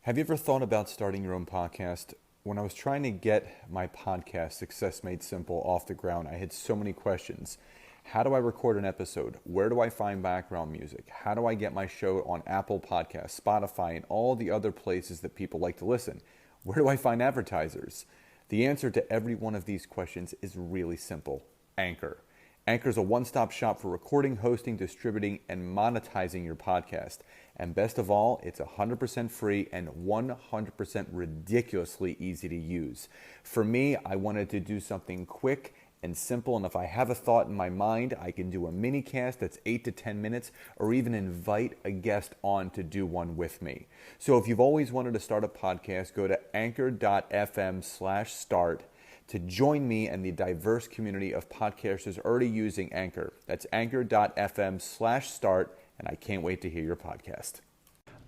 Have you ever thought about starting your own podcast? When I was trying to get my podcast, Success Made Simple, off the ground, I had so many questions. How do I record an episode? Where do I find background music? How do I get my show on Apple Podcasts, Spotify, and all the other places that people like to listen? Where do I find advertisers? The answer to every one of these questions is really simple: Anchor. Anchor is a one-stop shop for recording, hosting, distributing, and monetizing your podcast. And best of all, it's 100% free and 100% ridiculously easy to use. For me, I wanted to do something quick and simple, and if I have a thought in my mind, I can do a mini cast that's 8 to 10 minutes, or even invite a guest on to do one with me. So if you've always wanted to start a podcast, go to anchor.fm/start to join me and the diverse community of podcasters already using Anchor. That's anchor.fm/start, and I can't wait to hear your podcast.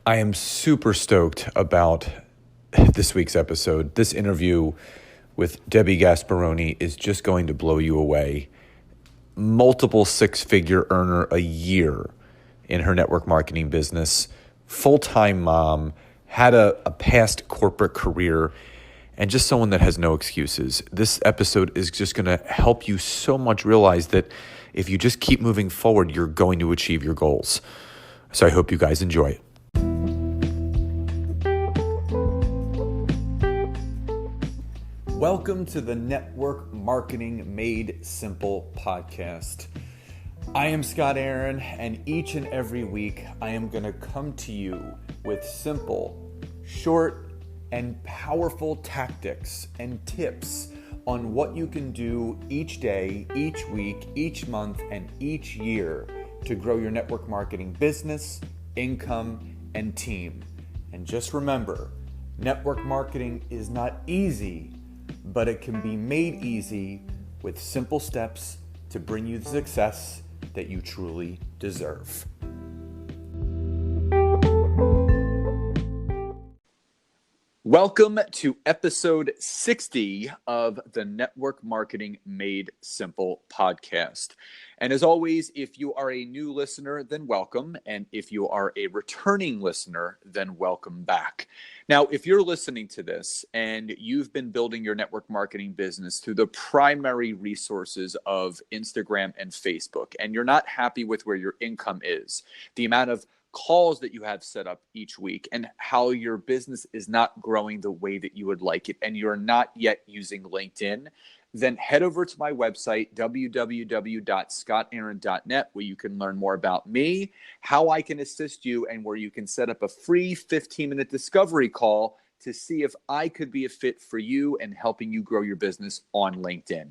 I am super stoked about this week's episode. This interview with Debby Gasperoni is just going to blow you away. Multiple six-figure earner a year in her network marketing business, full-time mom, had a past corporate career, and just someone that has no excuses. This episode is just going to help you so much realize that if you just keep moving forward, you're going to achieve your goals. So I hope you guys enjoy it. Welcome to the Network Marketing Made Simple podcast. I am Scott Aaron, and each and every week I am going to come to you with simple, short, and powerful tactics and tips on what you can do each day, each week, each month, and each year to grow your network marketing business, income, and team. And just remember, network marketing is not easy, but it can be made easy with simple steps to bring you the success that you truly deserve. Welcome to episode 60 of the Network Marketing Made Simple podcast. And as always, if you are a new listener, then welcome. And if you are a returning listener, then welcome back. Now, if you're listening to this and you've been building your network marketing business through the primary resources of Instagram and Facebook, and you're not happy with where your income is, the amount of calls that you have set up each week, and how your business is not growing the way that you would like it, and you're not yet using LinkedIn, then head over to my website, www.scottaaron.net, where you can learn more about me, how I can assist you, and where you can set up a free 15-minute discovery call to see if I could be a fit for you and helping you grow your business on LinkedIn.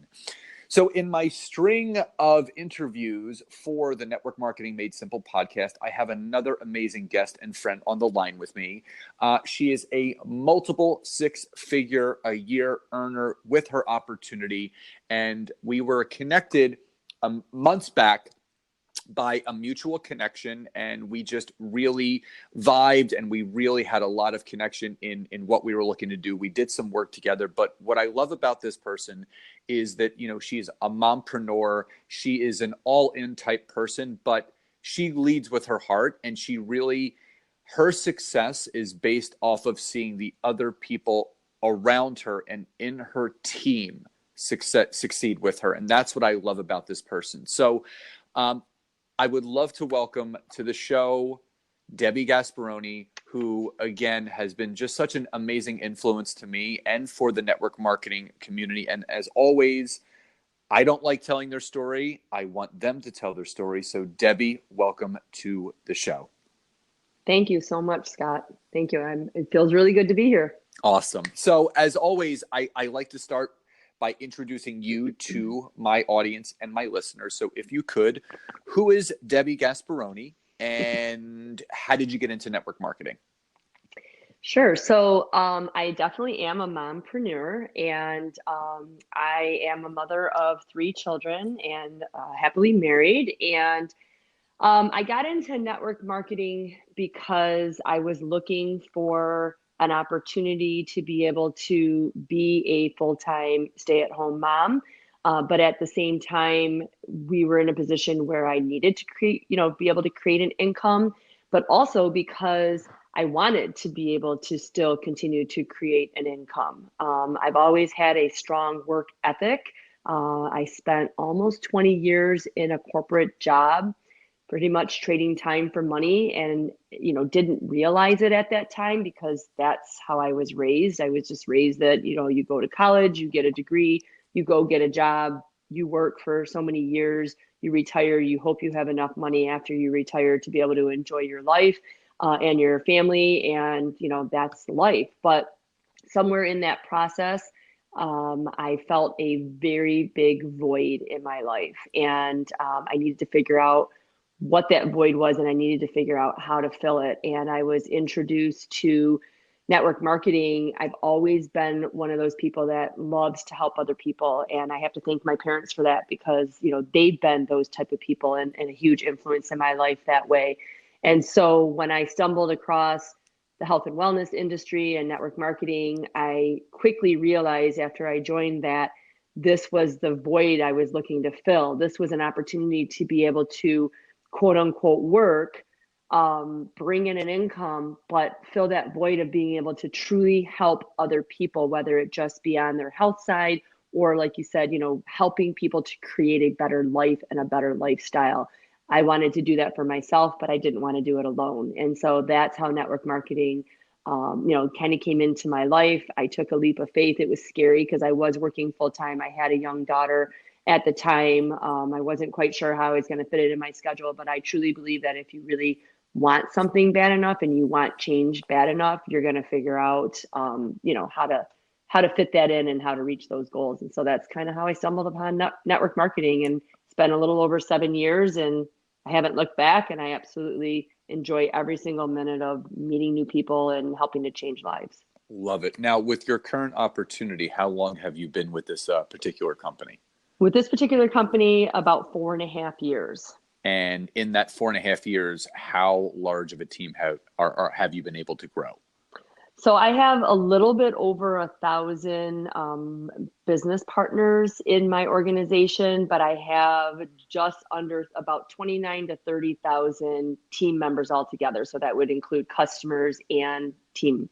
So in my string of interviews for the Network Marketing Made Simple podcast, I have another amazing guest and friend on the line with me. She is a multiple six-figure a year earner with her opportunity, and we were connected months back by a mutual connection, and we just really vibed, and we really had a lot of connection in what we were looking to do. We did some work together, but what I love about this person is that, you know, she's a mompreneur. She is an all-in type person, but she leads with her heart, and her success is based off of seeing the other people around her and in her team succeed with her. And that's what I love about this person. So, I would love to welcome to the show Debby Gasperoni, who, again, has been just such an amazing influence to me and for the network marketing community. And as always, I don't like telling their story. I want them to tell their story. So, Debby, welcome to the show. Thank you so much, Scott. Thank you. It feels really good to be here. Awesome. So, as always, I like to start by introducing you to my audience and my listeners. So if you could, who is Debby Gasperoni, and how did you get into network marketing? Sure. So I definitely am a mompreneur, and I am a mother of 3 children and happily married. And I got into network marketing because I was looking for an opportunity to be able to be a full-time stay-at-home mom. But at the same time, we were in a position where I needed to be able to create an income, but also because I wanted to be able to still continue to create an income. I've always had a strong work ethic. I spent almost 20 years in a corporate job, pretty much trading time for money, and didn't realize it at that time because that's how I was raised. I was just raised that you go to college, you get a degree, you go get a job, you work for so many years, you retire, you hope you have enough money after you retire to be able to enjoy your life and your family, and that's life. But somewhere in that process, I felt a very big void in my life, and I needed to figure out what that void was, and I needed to figure out how to fill it. And I was introduced to network marketing. I've always been one of those people that loves to help other people, and I have to thank my parents for that because they've been those type of people, and a huge influence in my life that way. And so when I stumbled across the health and wellness industry and network marketing, I quickly realized after I joined that this was the void I was looking to fill. This was an opportunity to be able to quote unquote work, bring in an income, but fill that void of being able to truly help other people, whether it just be on their health side or, like you said, helping people to create a better life and a better lifestyle. I wanted to do that for myself, but I didn't want to do it alone. And so that's how network marketing, kind of came into my life. I took a leap of faith. It was scary because I was working full time. I had a young daughter at the time. I wasn't quite sure how I was going to fit it in my schedule, but I truly believe that if you really want something bad enough and you want change bad enough, you're going to figure out, how to fit that in and how to reach those goals. And so that's kind of how I stumbled upon network marketing, and it's been a little over 7 years, and I haven't looked back, and I absolutely enjoy every single minute of meeting new people and helping to change lives. Love it. Now, with your current opportunity, how long have you been with this particular company? With this particular company, about 4.5 years. And in that 4.5 years, how large of a team have you been able to grow? So I have a little bit over 1,000 business partners in my organization, but I have just under about 29 to 30,000 team members altogether. So that would include customers and team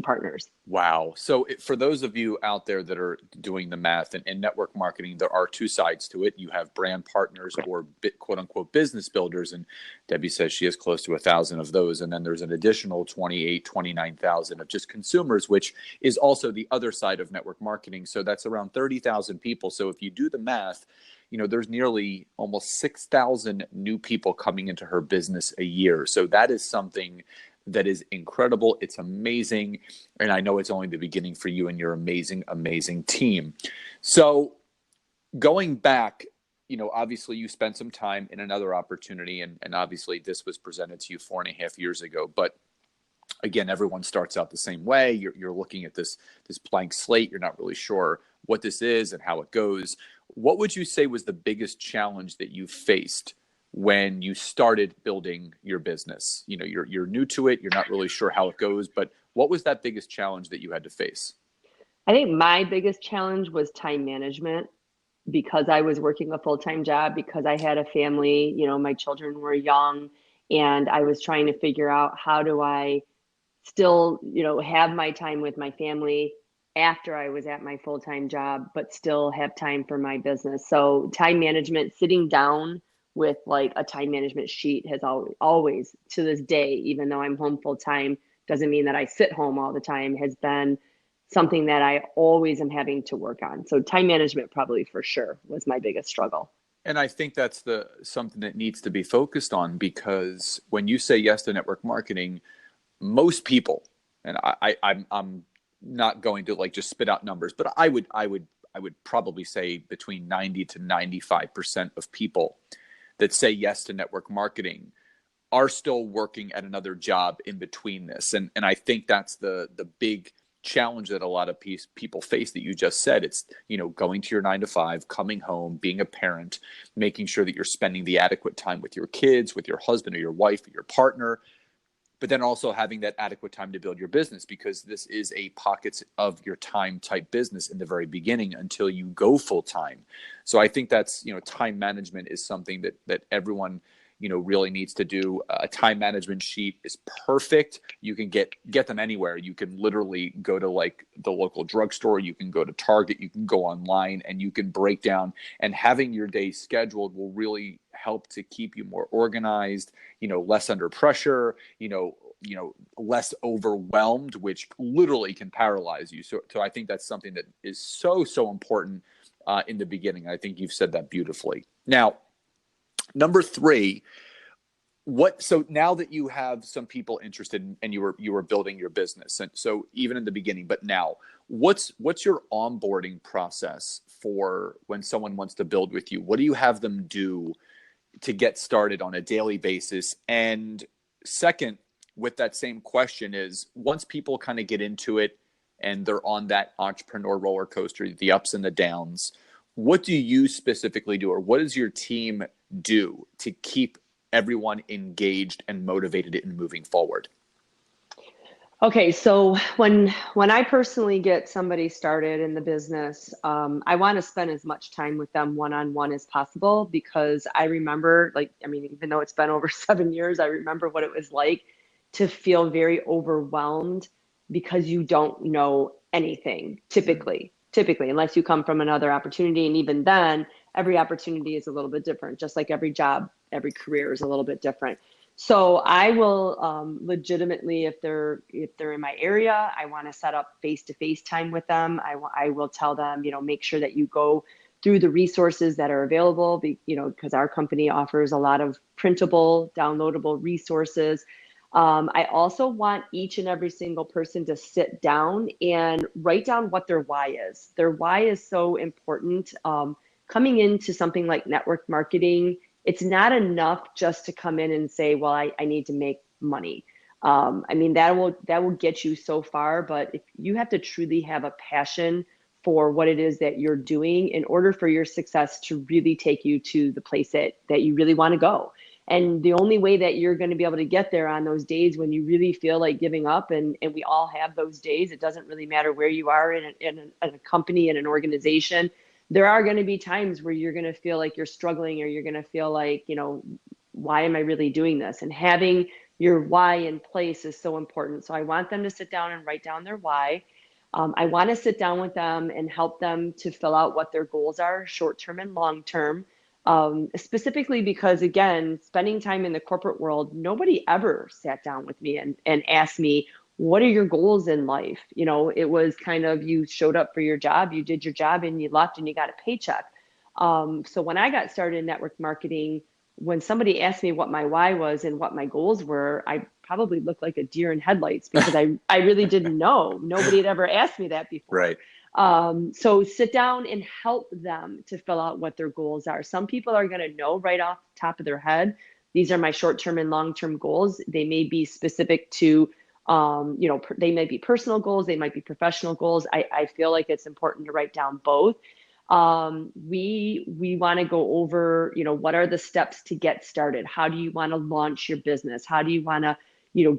partners. Wow. So for those of you out there that are doing the math, and network marketing, there are two sides to it. You have brand partners or quote unquote business builders. And Debbie says she has close to 1,000 of those. And then there's an additional 29,000 of just consumers, which is also the other side of network marketing. So that's around 30,000 people. So if you do the math, there's nearly almost 6,000 new people coming into her business a year. So that is something that is incredible. It's amazing. And I know it's only the beginning for you and your amazing, amazing team. So going back, obviously you spent some time in another opportunity, and obviously this was presented to you 4.5 years ago. But again, everyone starts out the same way. You're looking at this blank slate. You're not really sure what this is and how it goes. What would you say was the biggest challenge that you faced when you started building your business? You're new to it. You're not really sure how it goes, but what was that biggest challenge that you had to face? I think my biggest challenge was time management because I was working a full-time job, because I had a family, my children were young, and I was trying to figure out how do I still, have my time with my family after I was at my full-time job, but still have time for my business. So time management, sitting down with like a time management sheet has always to this day, even though I'm home full-time, doesn't mean that I sit home all the time, has been something that I always am having to work on. So time management probably for sure was my biggest struggle. And I think that's something that needs to be focused on, because when you say yes to network marketing, most people, and I'm not going to like just spit out numbers, but I would probably say between 90 to 95% of people that say yes to network marketing are still working at another job in between this. And I think that's the big challenge that a lot of people face that you just said. It's, going to your 9 to 5, coming home, being a parent, making sure that you're spending the adequate time with your kids, with your husband or your wife or your partner, but then also having that adequate time to build your business, because this is a pockets of your time type business in the very beginning until you go full time. So I think that's, time management is something that everyone really needs to do a time management sheet is perfect. You can get them anywhere. You can literally go to like the local drugstore, you can go to Target, you can go online, and you can break down, and having your day scheduled will really help to keep you more organized, less under pressure, less overwhelmed, which literally can paralyze you. So I think that's something that is so important in the beginning. I think you've said that beautifully. Now, number 3, so now that you have some people interested and you were building your business, and so even in the beginning, but now what's your onboarding process for when someone wants to build with you? What do you have them do to get started on a daily basis? And second, with that same question, is once people kind of get into it and they're on that entrepreneur roller coaster, the ups and the downs, what do you specifically do, or what does your team do to keep everyone engaged and motivated in moving forward? Okay, so when I personally get somebody started in the business, I want to spend as much time with them one-on-one as possible, because I remember, even though it's been over 7 years, I remember what it was like to feel very overwhelmed because you don't know anything typically, unless you come from another opportunity. And even then, every opportunity is a little bit different, just like every job, every career is a little bit different. So I will legitimately, if they're in my area, I want to set up face-to-face time with them. I will tell them, make sure that you go through the resources that are available, because our company offers a lot of printable, downloadable resources. I also want each and every single person to sit down and write down what their why is. Their why is so important. Coming into something like network marketing, it's not enough just to come in and say, well, I need to make money. That will get you so far, but if you have to truly have a passion for what it is that you're doing in order for your success to really take you to the place that you really want to go. And the only way that you're going to be able to get there on those days when you really feel like giving up, and we all have those days, it doesn't really matter where you are in a company, in an organization. There are going to be times where you're going to feel like you're struggling, or you're going to feel like, why am I really doing this? And having your why in place is so important. So I want them to sit down and write down their why. I want to sit down with them and help them to fill out what their goals are, short-term and long-term. Specifically because, again, spending time in the corporate world, nobody ever sat down with me and asked me, what are your goals in life? It was kind of, you showed up for your job, you did your job, and you left and you got a paycheck. So when I got started in network marketing, when somebody asked me what my why was and what my goals were, I probably looked like a deer in headlights, because I really didn't know. Nobody had ever asked me that before. Right. So sit down and help them to fill out what their goals are. Some people are going to know right off the top of their head, these are my short-term and long-term goals. They may be specific to, they may be personal goals, they might be professional goals. I feel like it's important to write down both. We want to go over, what are the steps to get started? How do you want to launch your business? How do you want to,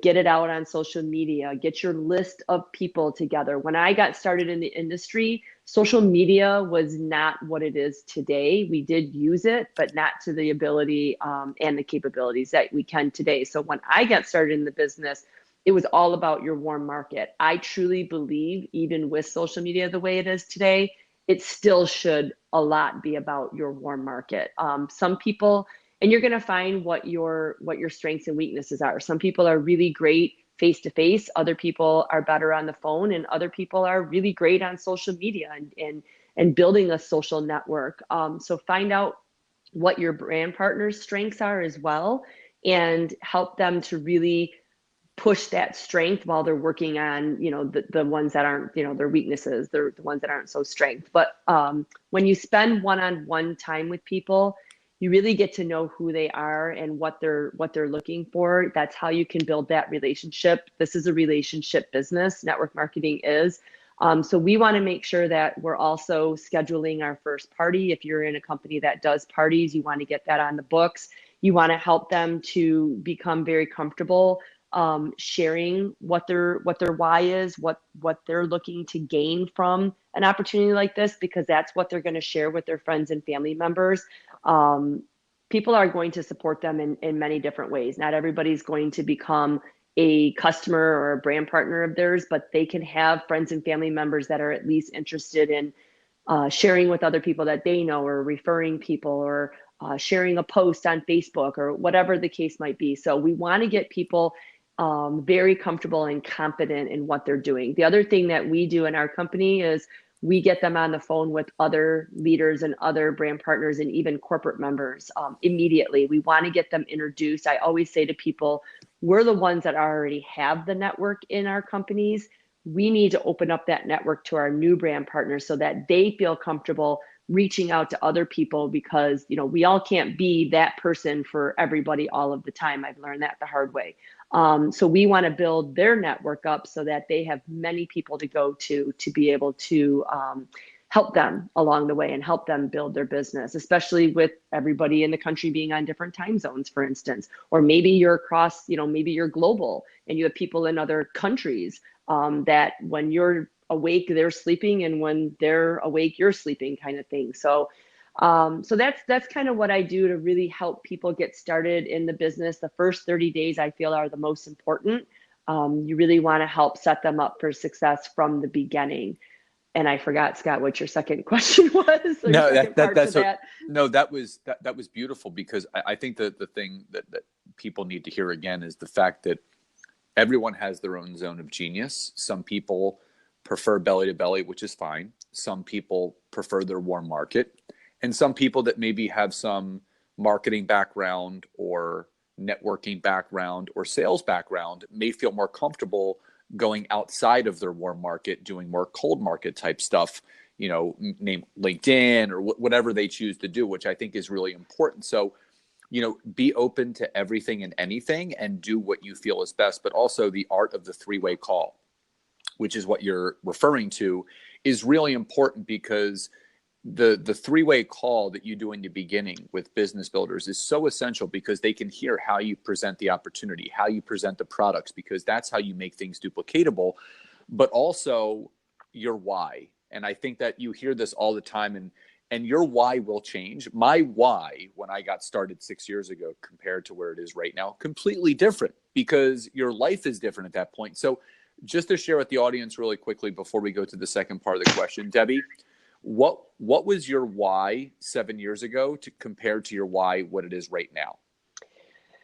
get it out on social media, get your list of people together. When I got started in the industry, social media was not what it is today. We did use it, but not to the ability and the capabilities that we can today. So when I got started in the business, it was all about your warm market. I truly believe, even with social media the way it is today, it still should a lot be about your warm market. Some people, and you're going to find what your strengths and weaknesses are. Some people are really great face to face. Other people are better on the phone, and other people are really great on social media and building a social network. So find out what your brand partner's strengths are as well, and help them to really push that strength while they're working on, the ones that aren't, their weaknesses, they're the ones that aren't so strength. But when you spend one-on-one time with people, you really get to know who they are and what they're looking for. That's how you can build that relationship. This is a relationship business, network marketing is. So we want to make sure that we're also scheduling our first party. If you're in a company that does parties, you want to get that on the books. You want to help them to become very comfortable sharing what their why is, what they're looking to gain from an opportunity like this, because that's what they're going to share with their friends and family members. people are going to support them in many different ways. Not everybody's going to become a customer or a brand partner of theirs, but they can have friends and family members that are at least interested in sharing with other people that they know, or referring people, or sharing a post on Facebook, or whatever the case might be. So we want to get people very comfortable and confident in what they're doing. The other thing that we do in our company is we get them on the phone with other leaders and other brand partners and even corporate members immediately. We want to get them introduced. I always say to people, we're the ones that already have the network in our companies. We need to open up that network to our new brand partners so that they feel comfortable reaching out to other people, because we all can't be that person for everybody all of the time. I've learned that the hard way. So we want to build their network up so that they have many people to go to be able to help them along the way and help them build their business, especially with everybody in the country being on different time zones, for instance. Or maybe you're across, maybe you're global and you have people in other countries that when you're awake, they're sleeping, and when they're awake, you're sleeping, kind of thing. So that's kind of what I do to really help people get started in the business. The first 30 days I feel are the most important. You really want to help set them up for success from the beginning. And I forgot, Scott, what your second question was. Or No, second part to that. No, that was beautiful, because I think that the thing that people need to hear again is the fact that everyone has their own zone of genius. Some people prefer belly to belly, which is fine. Some people prefer their warm market. And some people that maybe have some marketing background or networking background or sales background may feel more comfortable going outside of their warm market, doing more cold market type stuff, name LinkedIn or whatever they choose to do, which I think is really important. So, be open to everything and anything and do what you feel is best. But also the art of the three-way call, which is what you're referring to, is really important, because the three-way call that you do in the beginning with business builders is so essential, because they can hear how you present the opportunity, how you present the products, because that's how you make things duplicatable, but also your why. And I think that you hear this all the time, and your why will change. My why, when I got started 6 years ago compared to where it is right now, completely different, because your life is different at that point. So just to share with the audience really quickly before we go to the second part of the question, Debbie, what was your why 7 years ago compared to your why, what it is right now?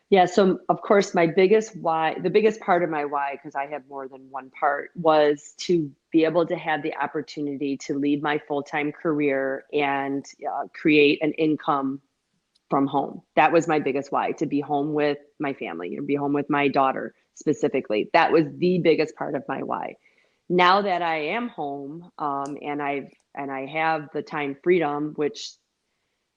Yeah, so of course, my biggest why, the biggest part of my why, because I have more than one part, was to be able to have the opportunity to lead my full-time career and create an income from home. That was my biggest why, to be home with my family and be home with my daughter specifically. That was the biggest part of my why. Now that I am home, and I have the time freedom, which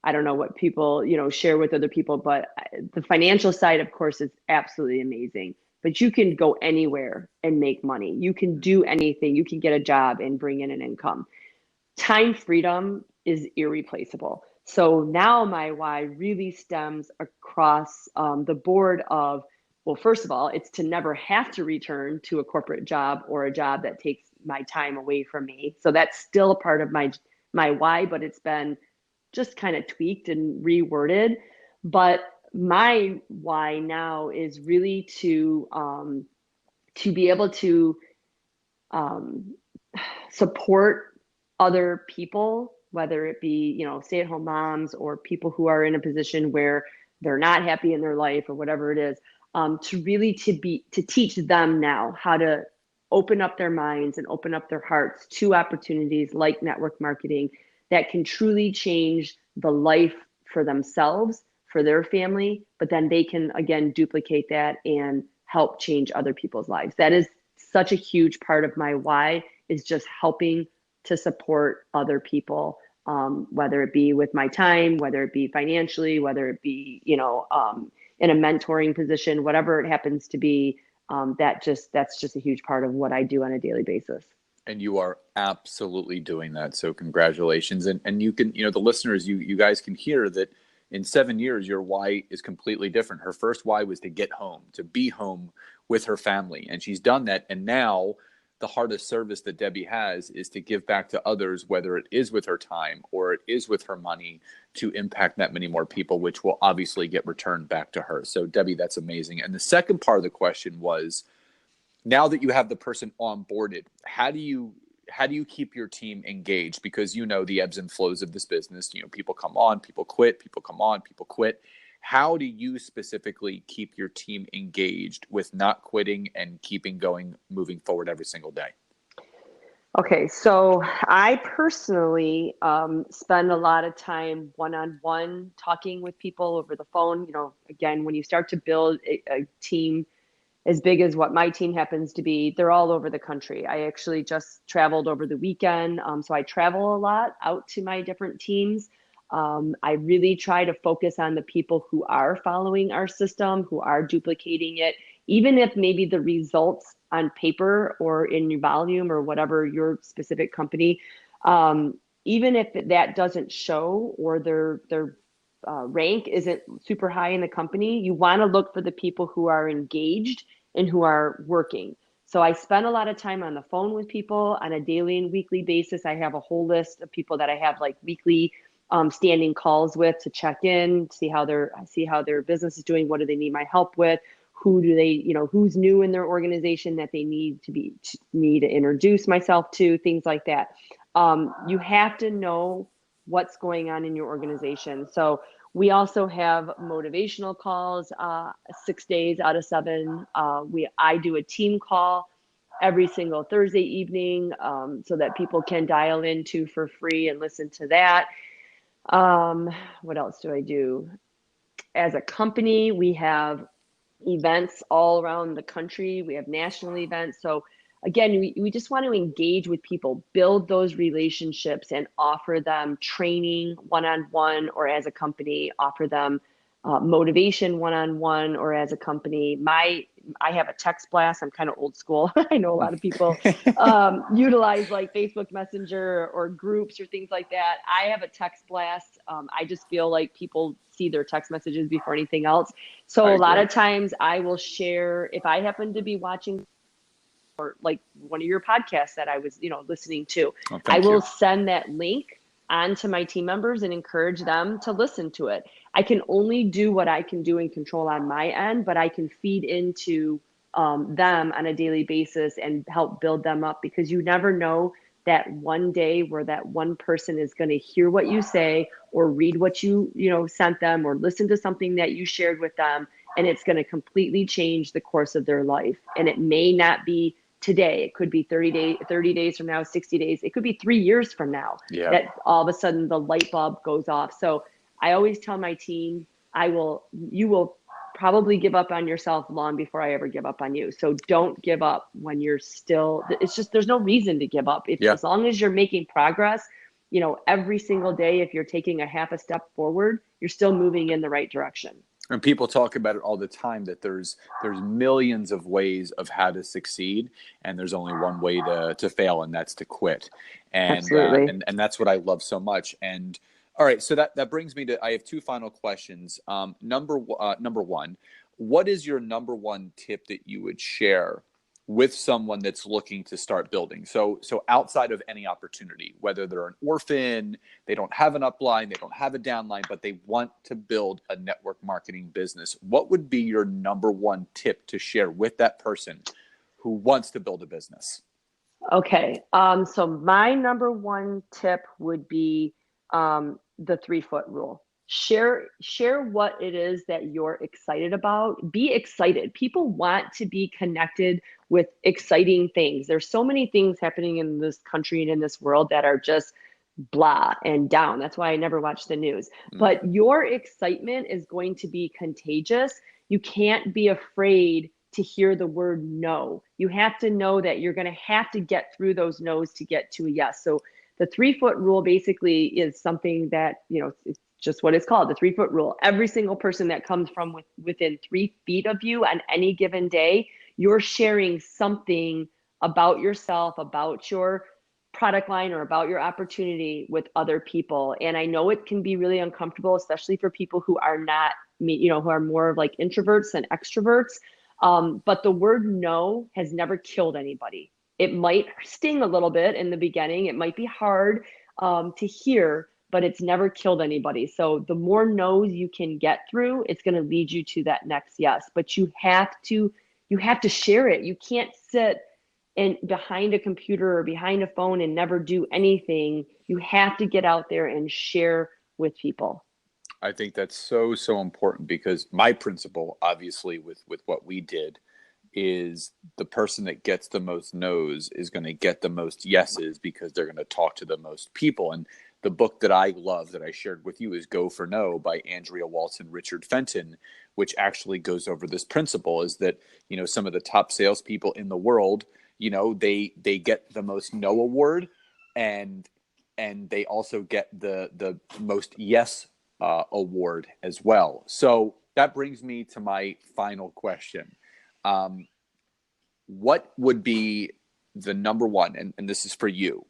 I don't know what people, share with other people, but the financial side, of course, is absolutely amazing. But you can go anywhere and make money. You can do anything. You can get a job and bring in an income. Time freedom is irreplaceable. So now my why really stems across the board of, well, first of all, it's to never have to return to a corporate job or a job that takes my time away from me. So that's still a part of my why, but it's been just kind of tweaked and reworded. But my why now is really to be able to um, support other people, whether it be, stay-at-home moms or people who are in a position where they're not happy in their life or whatever it is, to teach them now how to open up their minds and open up their hearts to opportunities like network marketing that can truly change the life for themselves, for their family, but then they can again duplicate that and help change other people's lives. That is such a huge part of my why, is just helping to support other people, whether it be with my time, whether it be financially, whether it be, in a mentoring position, whatever it happens to be. That's just a huge part of what I do on a daily basis. And you are absolutely doing that. So congratulations. And you can, the listeners, you guys can hear that in 7 years, your why is completely different. Her first why was to get home, to be home with her family. And she's done that. And now the heart of service that Debbie has is to give back to others, whether it is with her time or it is with her money, to impact that many more people, which will obviously get returned back to her. So Debbie, that's amazing. And the second part of the question was, now that you have the person onboarded, how do you keep your team engaged? Because you know the ebbs and flows of this business. People come on, people quit, people come on, people quit. How do you specifically keep your team engaged with not quitting and keeping going, moving forward every single day? Okay, so I personally spend a lot of time one-on-one talking with people over the phone. Again, when you start to build a team as big as what my team happens to be, they're all over the country. I actually just traveled over the weekend. So I travel a lot out to my different teams. I really try to focus on the people who are following our system, who are duplicating it, even if maybe the results on paper or in your volume or whatever your specific company, even if that doesn't show or their rank isn't super high in the company, you want to look for the people who are engaged and who are working. So I spend a lot of time on the phone with people on a daily and weekly basis. I have a whole list of people that I have like weekly standing calls with to check in, see how their business is doing, what do they need my help with, who do they, who's new in their organization that they need me to introduce myself to, things like that. You have to know what's going on in your organization. So we also have motivational calls 6 days out of 7. I do a team call every single Thursday evening so that people can dial into for free and listen to that. What else do I do? As a company, we have events all around the country. We have national events. So again, we just want to engage with people, build those relationships and offer them training one-on-one, or as a company, offer them motivation one-on-one, or as a company. I have a text blast. I'm kind of old school. I know a lot of people utilize like Facebook Messenger or groups or things like that. I have a text blast. I just feel like people see their text messages before anything else. So a lot of times I will share, if I happen to be watching or like one of your podcasts that I was, listening to, I will send that link onto my team members and encourage them to listen to it. I can only do what I can do and control on my end, but I can feed into them on a daily basis and help build them up, because you never know that one day where that one person is going to hear what you say or read what you sent them or listen to something that you shared with them, and it's going to completely change the course of their life. And it may not be today. It could be 30 days from now, 60 days. It could be 3 years from now that all of a sudden the light bulb goes off. So I always tell my team, you will probably give up on yourself long before I ever give up on you. So don't give up when you're still, it's just, there's no reason to give up. As long as you're making progress, every single day, if you're taking a half a step forward, you're still moving in the right direction. And people talk about it all the time, that there's millions of ways of how to succeed, and there's only one way to fail, and that's to quit. And Absolutely. And that's what I love so much. And all right, so that brings me to, I have 2 final questions. Number one, what is your number one tip that you would share with someone that's looking to start building? So outside of any opportunity, whether they're an orphan, they don't have an upline, they don't have a downline, but they want to build a network marketing business, what would be your number one tip to share with that person who wants to build a business? Okay. So my number one tip would be the 3-foot rule. Share what it is that you're excited about. Be excited. People want to be connected with exciting things. There's so many things happening in this country and in this world that are just blah and down. That's why I never watch the news. But your excitement is going to be contagious. You can't be afraid to hear the word no. You have to know that you're going to have to get through those no's to get to a yes. So the 3-foot rule basically is something that, it's just what it's called, the 3-foot rule. Every single person that comes from within 3 feet of you on any given day, you're sharing something about yourself, about your product line, or about your opportunity with other people. And I know it can be really uncomfortable, especially for people who are not, who are more of like introverts than extroverts. But the word no has never killed anybody. it might sting a little bit in the beginning. It might be hard to hear, but it's never killed anybody. So the more no's you can get through, it's going to lead you to that next yes. But you have to share it. You can't sit and behind a computer or behind a phone and never do anything. You have to get out there and share with people. I think that's so, so important, because my principle, obviously, with what we did, is the person that gets the most no's is going to get the most yeses, because they're going to talk to the most people. And the book that I love that I shared with you is Go for No by Andrea Waltz and Richard Fenton, which actually goes over this principle, is that, some of the top salespeople in the world, they get the most no award, and they also get the most yes award as well. So that brings me to my final question. What would be the number one, and this is for you,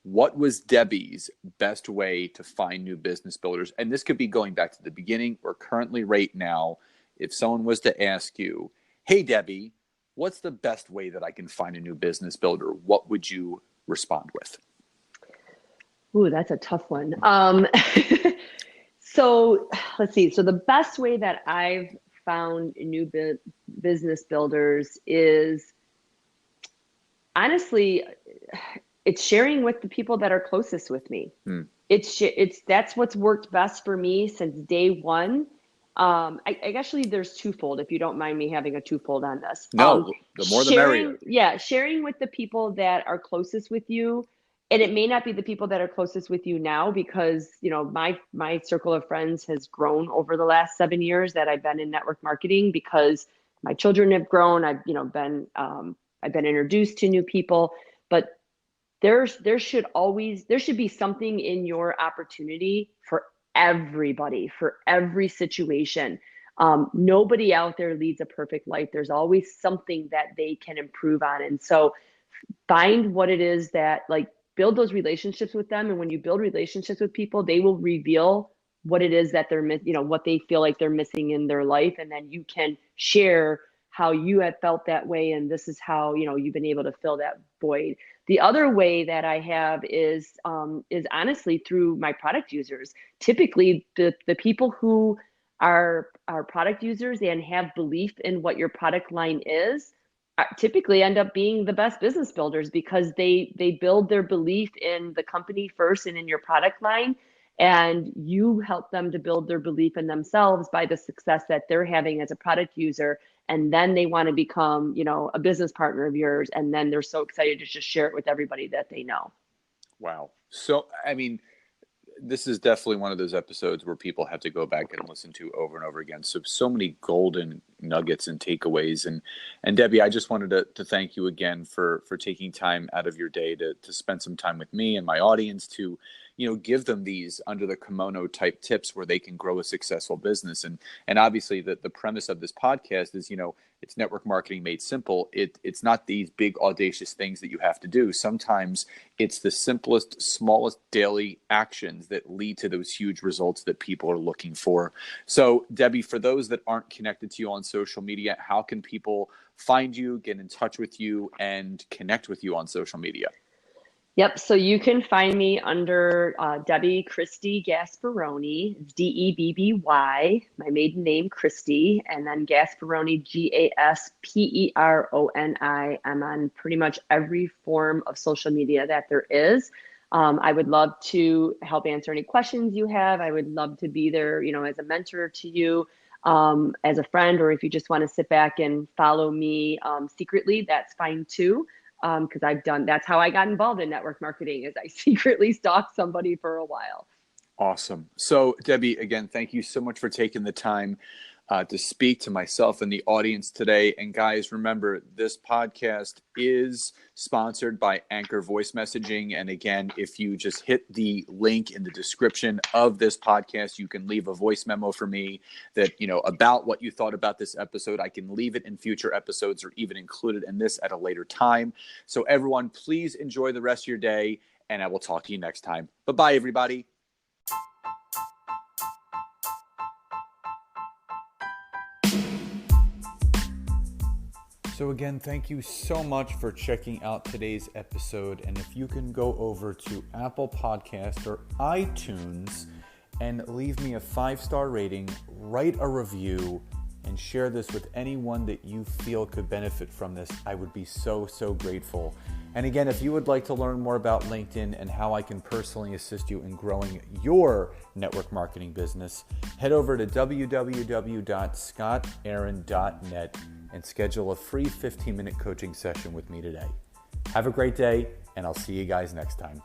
what was Debbie's best way to find new business builders? And this could be going back to the beginning or currently right now. If someone was to ask you, hey, Debbie, what's the best way that I can find a new business builder? What would you respond with? Ooh, that's a tough one. So let's see. So the best way that I've found new business builders is, honestly, it's sharing with the people that are closest with me. That's what's worked best for me since day one. I actually, there's twofold, if you don't mind me having a twofold on this. No, the more the merrier. Yeah, sharing with the people that are closest with you. And it may not be the people that are closest with you now, because, my circle of friends has grown over the last 7 years that I've been in network marketing, because my children have grown. I've been introduced to new people, but there should be something in your opportunity for everybody, for every situation. Nobody out there leads a perfect life. There's always something that they can improve on. And so find what it is that, build those relationships with them. And when you build relationships with people, they will reveal what it is that they're what they feel like they're missing in their life. And then you can share how you have felt that way. And this is how, you've been able to fill that void. The other way that I have is honestly through my product users. Typically the people who are product users and have belief in what your product line is, typically end up being the best business builders, because they build their belief in the company first and in your product line, and you help them to build their belief in themselves by the success that they're having as a product user. And then they want to become, a business partner of yours, and then they're so excited to just share it with everybody that they know. Wow. So, this is definitely one of those episodes where people have to go back and listen to over and over again. So many golden nuggets and takeaways. And Debbie, I just wanted to thank you again for taking time out of your day to spend some time with me and my audience to, give them these under the kimono type tips where they can grow a successful business. And obviously the premise of this podcast is, it's network marketing made simple. It's not these big audacious things that you have to do. Sometimes it's the simplest, smallest daily actions that lead to those huge results that people are looking for. So Debbie, for those that aren't connected to you on social media, how can people find you, get in touch with you, and connect with you on social media? Yep. So you can find me under Debbie Christy Gasperoni. It's Debby, my maiden name, Christy, and then Gasperoni, Gasperoni. I'm on pretty much every form of social media that there is. I would love to help answer any questions you have. I would love to be there, as a mentor to you, as a friend, or if you just want to sit back and follow me secretly, that's fine too. Because that's how I got involved in network marketing, is I secretly stalked somebody for a while. Awesome. So Debbie, again, thank you so much for taking the time to speak to myself and the audience today. And guys, remember, this podcast is sponsored by Anchor Voice Messaging. And again, if you just hit the link in the description of this podcast, you can leave a voice memo for me that, about what you thought about this episode. I can leave it in future episodes or even include it in this at a later time. So everyone, please enjoy the rest of your day, and I will talk to you next time. Bye-bye, everybody. So again, thank you so much for checking out today's episode. And if you can go over to Apple Podcast or iTunes and leave me a 5-star rating, write a review, and share this with anyone that you feel could benefit from this, I would be so grateful. And again, if you would like to learn more about LinkedIn and how I can personally assist you in growing your network marketing business, head over to www.scottaaron.net and schedule a free 15-minute coaching session with me today. Have a great day, and I'll see you guys next time.